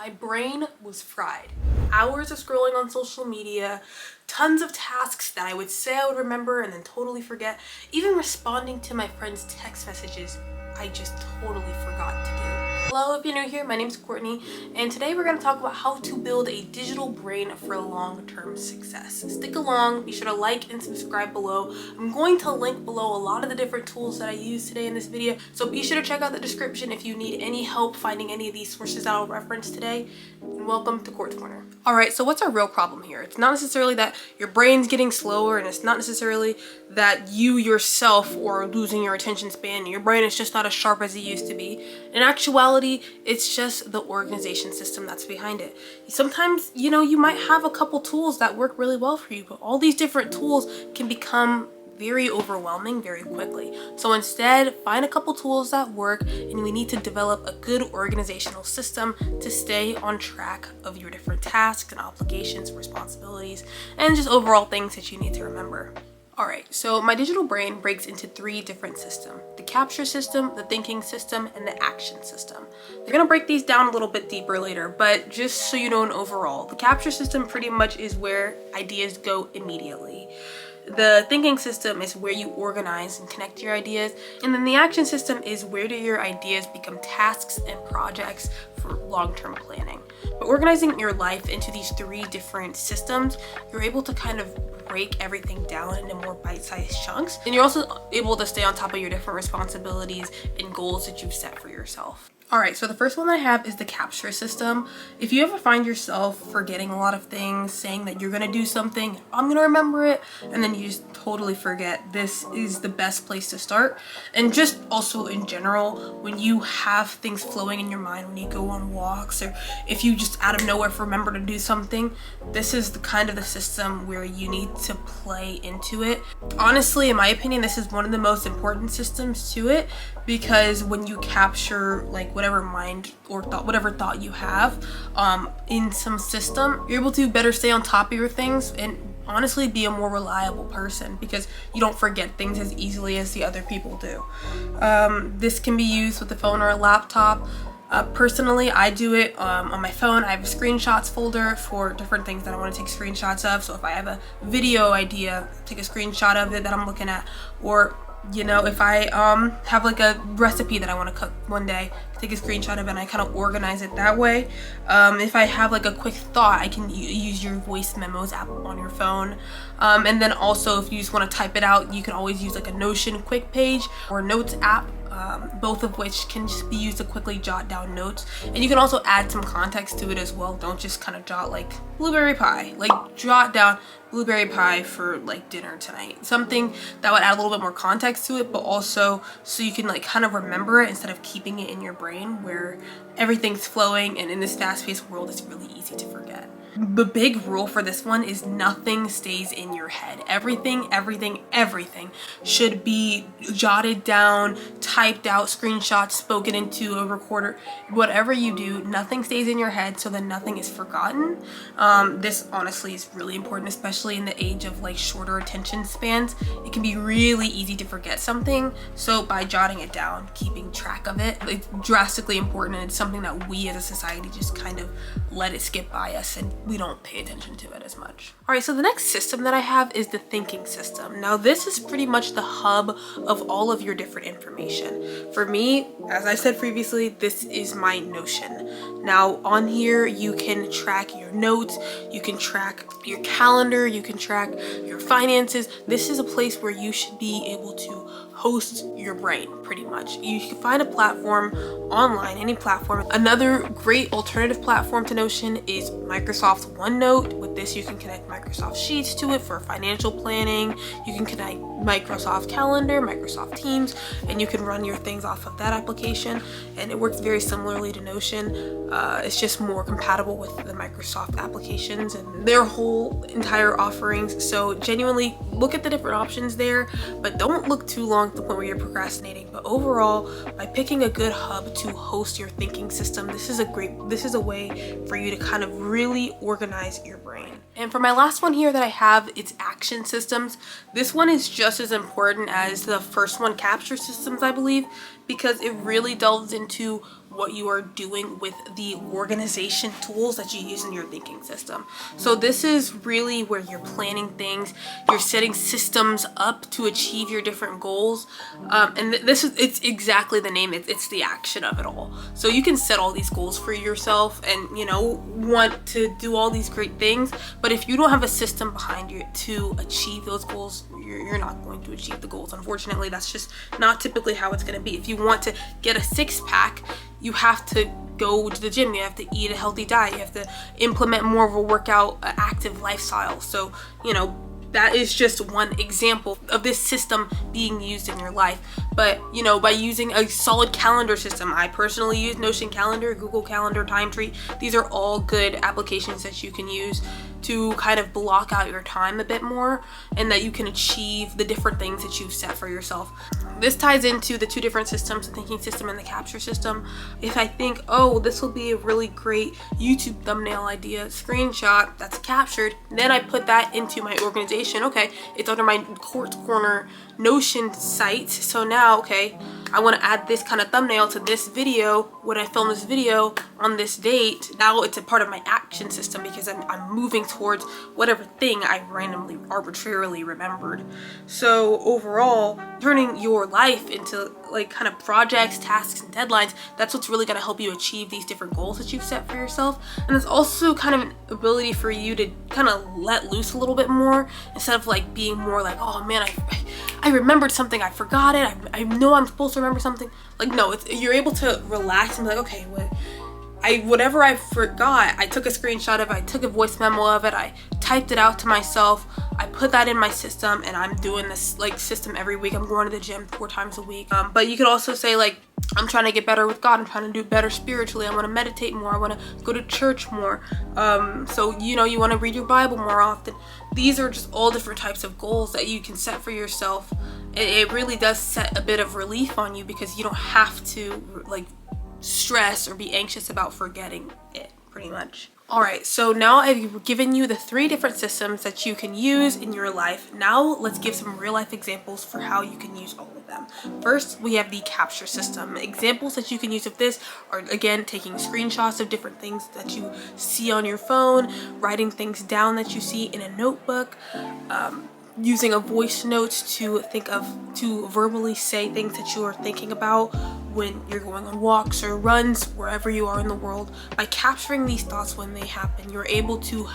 my brain was fried. Hours of scrolling on social media, tons of tasks that I would say I would remember and then totally forget. Even responding to my friends' text messages, I just totally forgot to do. Hello, if you're new here, my name is Courtney, and today we're going to talk about how to build a digital brain for long-term success. Stick along, be sure to like and subscribe below. I'm going to link below a lot of the different tools that I use today in this video, so be sure to check out the description if you need any help finding any of these sources that I'll reference today. And welcome to Court's Corner. Alright, so what's our real problem here? It's not necessarily that your brain's getting slower, and it's not necessarily that you yourself are losing your attention span. Your brain is just not as sharp as it used to be. In actuality, it's just the organization system that's behind it. Sometimes, you might have a couple tools that work really well for you, but all these different tools can become very overwhelming very quickly. So instead, find a couple tools that work, and we need to develop a good organizational system to stay on track of your different tasks and obligations, responsibilities, and just overall things that you need to remember. Alright, so my digital brain breaks into 3 different systems: the capture system, the thinking system, and the action system. They're gonna break these down a little bit deeper later, but just so you know, an overall, the capture system pretty much is where ideas go immediately. The thinking system is where you organize and connect your ideas, and then the action system is where do your ideas become tasks and projects for long-term planning. But organizing your life into these 3 different systems, you're able to kind of break everything down into more bite-sized chunks, and you're also able to stay on top of your different responsibilities and goals that you've set for yourself. Alright, so the first one that I have is the capture system. If you ever find yourself forgetting a lot of things, saying that you're gonna do something, I'm gonna remember it, and then you just totally forget, this is the best place to start. And just also in general, when you have things flowing in your mind, when you go on walks, or if you just out of nowhere remember to do something, this is the kind of the system where you need to play into it. Honestly, in my opinion, this is one of the most important systems to it, because when you capture like whatever mind or thought, whatever thought you have in some system, you're able to better stay on top of your things and honestly be a more reliable person, because you don't forget things as easily as the other people do. This can be used with a phone or a laptop. Personally, I do it on my phone. I have a screenshots folder for different things that I want to take screenshots of. So if I have a video idea, take a screenshot of it that I'm looking at, or if I have like a recipe that I want to cook one day, take a screenshot of it and I kind of organize it that way. If I have like a quick thought, I can use your voice memos app on your phone. And then also if you just want to type it out, you can always use like a Notion quick page or notes app, both of which can just be used to quickly jot down notes. And you can also add some context to it as well. Don't just kind of jot like blueberry pie, like jot down blueberry pie for like dinner tonight. Something that would add a little bit more context to it, but also so you can like kind of remember it instead of keeping it in your brain where everything's flowing, and in this fast-paced world it's really easy to forget. The big rule for this one is nothing stays in your head. Everything should be jotted down, typed out, screenshots, spoken into a recorder. Whatever you do, nothing stays in your head so that nothing is forgotten. This honestly is really important, especially in the age of like shorter attention spans. It can be really easy to forget something, so by jotting it down, keeping track of it, it's drastically important, and it's something that we as a society just kind of let it skip by us, and we don't pay attention to it as much. Alright, so the next system that I have is the thinking system. Now this is pretty much the hub of all of your different information. For me, as I said previously, this is my Notion. Now on here you can track your notes, you can track your calendar, you can track your finances. This is a place where you should be able to host your brain pretty much. You can find a platform online, any platform. Another great alternative platform to Notion is Microsoft's OneNote. With this you can connect Microsoft Sheets to it for financial planning. You can connect Microsoft Calendar, Microsoft Teams, and you can run your things off of that application, and it works very similarly to Notion. It's just more compatible with the Microsoft applications and their whole entire offerings. So genuinely look at the different options there, but don't look too long to the point where you're procrastinating. But overall, by picking a good hub to host your thinking system, this is a way for you to kind of really organize your brain. And for my last one here that I have, it's action systems. This one is just as important as the first one, capture systems, I believe, because it really delves into what you are doing with the organization tools that you use in your thinking system. So this is really where you're planning things, you're setting systems up to achieve your different goals, and it's exactly the name, it's the action of it all. So you can set all these goals for yourself and, you know, want to do all these great things, but if you don't have a system behind you to achieve those goals, you're not going to achieve the goals. Unfortunately, that's just not typically how it's going to be. If you want to get a six-pack, you have to go to the gym, you have to eat a healthy diet, you have to implement more of a workout, active lifestyle. So, you know, that is just one example of this system being used in your life. But, you know, by using a solid calendar system, I personally use Notion Calendar, Google Calendar, Time Tree. These are all good applications that you can use to kind of block out your time a bit more, and that you can achieve the different things that you've set for yourself. This ties into the two different systems, the thinking system and the capture system. If I think, oh, this will be a really great YouTube thumbnail idea, screenshot that's captured, then I put that into my organization. Okay, it's under my Quartz Corner Notion site. So now, okay, I want to add this kind of thumbnail to this video. When I film this video on this date, now it's a part of my action system because I'm moving towards whatever thing I randomly, arbitrarily remembered. So overall, turning your life into like kind of projects, tasks, and deadlines, that's what's really going to help you achieve these different goals that you've set for yourself. And it's also kind of an ability for you to kind of let loose a little bit more, instead of like being more like, oh man, I remembered something, I forgot it, I know I'm supposed to remember something. Like, no, you're able to relax and be like, okay, whatever I forgot, I took a screenshot of it, I took a voice memo of it, I typed it out to myself, I put that in my system, and I'm doing this like system every week. I'm going to the gym 4 times a week. But you could also say like, I'm trying to get better with God, I'm trying to do better spiritually, I want to meditate more, I want to go to church more. So, you know, you want to read your Bible more often. These are just all different types of goals that you can set for yourself. It really does set a bit of relief on you, because you don't have to like stress or be anxious about forgetting it, pretty much. Alright, so now I've given you the 3 different systems that you can use in your life. Now let's give some real life examples for how you can use all of them. First, we have the capture system. Examples that you can use of this are, again, taking screenshots of different things that you see on your phone, writing things down that you see in a notebook, using a voice note to verbally say things that you are thinking about when you're going on walks or runs, wherever you are in the world. By capturing these thoughts when they happen, you're able to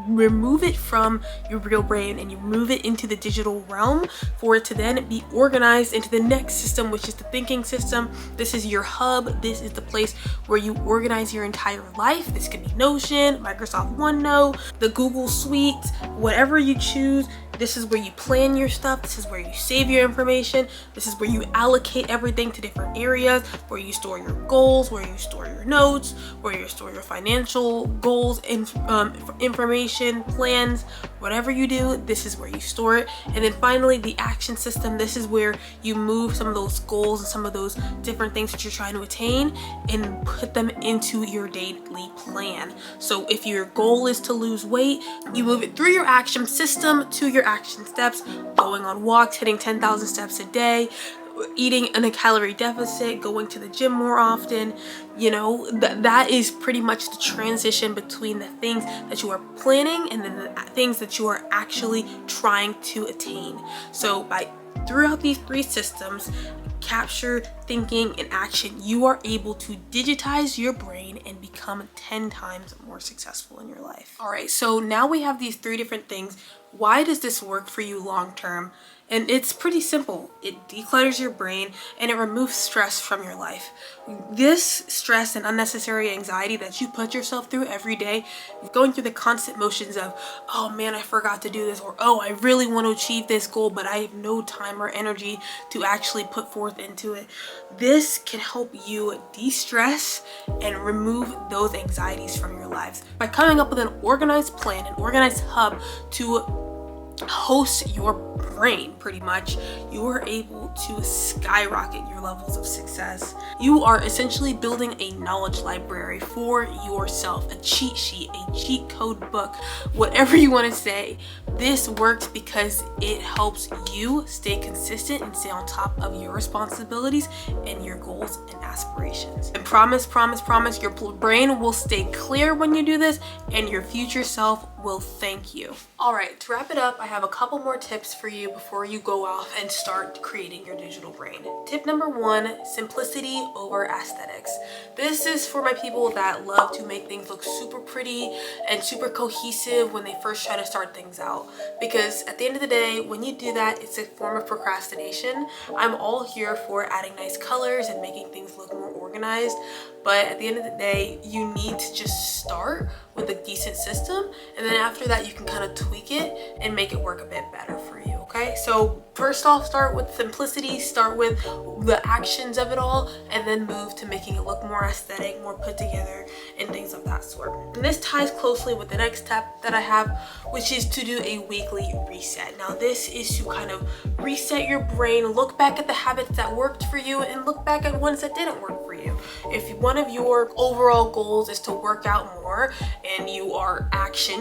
remove it from your real brain and you move it into the digital realm for it to then be organized into the next system, which is the thinking system. This is your hub. This is the place where you organize your entire life. This could be Notion, Microsoft OneNote, the Google Suite, whatever you choose. This is where you plan your stuff. This is where you save your information. This is where you allocate everything to different areas, where you store your goals, where you store your notes, where you store your financial goals, information, plans, whatever you do, this is where you store it. And then finally, the action system. This is where you move some of those goals and some of those different things that you're trying to attain and put them into your daily plan. So if your goal is to lose weight, you move it through your action system to your action steps, going on walks, hitting 10,000 steps a day, eating in a calorie deficit, going to the gym more often. You know, that is pretty much the transition between the things that you are planning and then the things that you are actually trying to attain. So throughout these 3 systems, capture, thinking, and action, you are able to digitize your brain and become 10 times more successful in your life. All right, so now we have these 3 different things. Why does this work for you long term? And it's pretty simple. It declutters your brain and it removes stress from your life. This stress and unnecessary anxiety that you put yourself through every day, going through the constant motions of, oh man, I forgot to do this, or oh, I really want to achieve this goal, but I have no time or energy to actually put forth into it. This can help you de-stress and remove those anxieties from your lives by coming up with an organized plan, an organized hub to host your brain, pretty much, you are able to skyrocket your levels of success. You are essentially building a knowledge library for yourself, a cheat sheet, a cheat code book, whatever you want to say. This works because it helps you stay consistent and stay on top of your responsibilities and your goals and aspirations. And promise, your brain will stay clear when you do this, and your future self will thank you. All right, to wrap it up, I have a couple more tips for you before you go off and start creating your digital brain. Tip number 1, simplicity over aesthetics. This is for my people that love to make things look super pretty and super cohesive when they first try to start things out. Because at the end of the day, when you do that, it's a form of procrastination. I'm all here for adding nice colors and making things look more organized. But at the end of the day, you need to just start with a decent system, and then after that you can kind of tweak it and make it work a bit better for you. Okay, so first off, start with simplicity, start with the actions of it all, and then move to making it look more aesthetic, more put together, and things of that sort. And this ties closely with the next step that I have, which is to do a weekly reset. Now this is to kind of reset your brain, look back at the habits that worked for you and look back at ones that didn't work for you. If one of your overall goals is to work out more and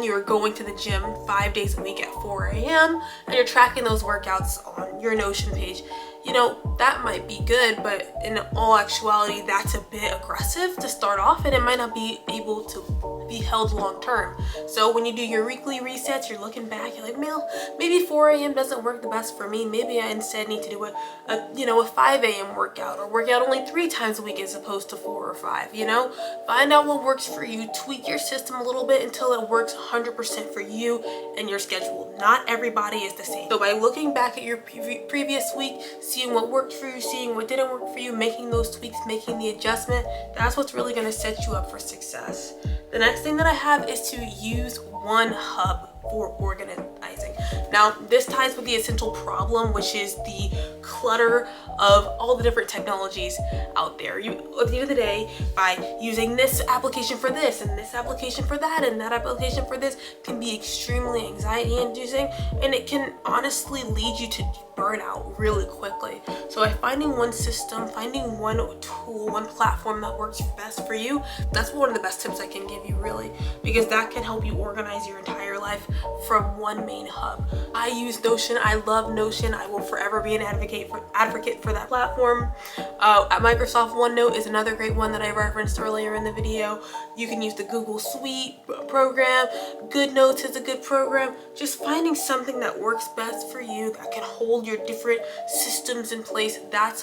you're going to the gym 5 days a week at 4 a.m. and you're tracking those workouts on your Notion page, you know, that might be good, but in all actuality, that's a bit aggressive to start off, and it might not be able to be held long term. So when you do your weekly resets, you're looking back, you're like, "Mel, maybe 4 a.m. doesn't work the best for me. Maybe I instead need to do a 5 a.m. workout, or work out only 3 times a week as opposed to 4 or 5, you know? Find out what works for you, tweak your system a little bit until it works 100% for you and your schedule. Not everybody is the same. So by looking back at your previous week, seeing what worked for you, seeing what didn't work for you, making those tweaks, making the adjustment, that's what's really going to set you up for success. The next thing that I have is to use one hub for organizing. Now, this ties with the essential problem, which is the clutter of all the different technologies out there. You, at the end of the day, by using this application for this and this application for that and that application for this, can be extremely anxiety inducing, and it can honestly lead you to burnout really quickly. So by finding one system, finding one tool, one platform that works best for you, that's one of the best tips I can give you, really, because that can help you organize your entire life from one main hub. I use Notion. I love Notion. I will forever be an advocate for that platform. At Microsoft, OneNote is another great one that I referenced earlier in the video. You can use the Google Suite program. GoodNotes is a good program. Just finding something that works best for you, that can hold your different systems in place, that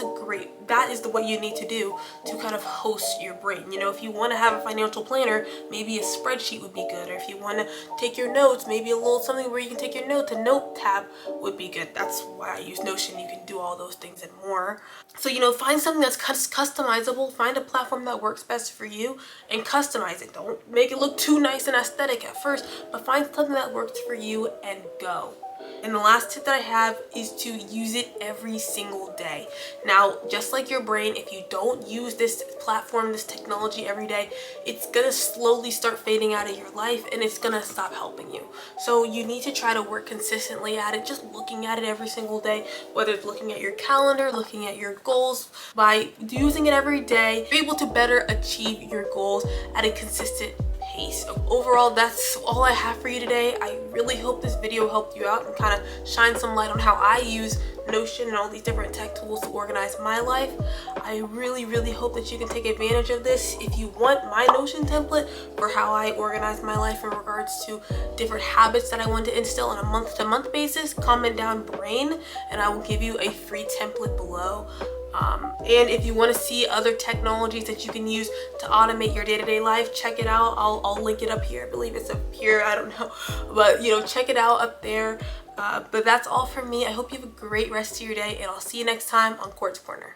is the way you need to do to kind of host your brain. You know, if you want to have a financial planner, maybe a spreadsheet would be good. Or if you want to take your notes, maybe a little something where you can take your notes, a note tab would be good. That's why I use Notion. You can do all those things and more. So, you know, find something that's customizable, find a platform that works best for you and customize it. Don't make it look too nice and aesthetic at first, but find something that works for you and go. And the last tip that I have is to use it every single day. Now, just like your brain, if you don't use this platform, this technology every day, it's gonna slowly start fading out of your life and it's gonna stop helping you. So you need to try to work consistently at it, just looking at it every single day, whether it's looking at your calendar, looking at your goals. By using it every day, you're able to better achieve your goals at a consistent pace. So overall, that's all I have for you today. I really hope this video helped you out and kind of shine some light on how I use Notion and all these different tech tools to organize my life. I really hope that you can take advantage of this. If you want my Notion template for how I organize my life in regards to different habits that I want to instill on a month-to-month basis, comment down brain and I will give you a free template below. And if you want to see other technologies that you can use to automate your day-to-day life, check it out. I'll link it up here. I believe it's up here, I don't know, but you know, check it out up there. But that's all from me. I hope you have a great rest of your day, and I'll see you next time on Quartz Corner.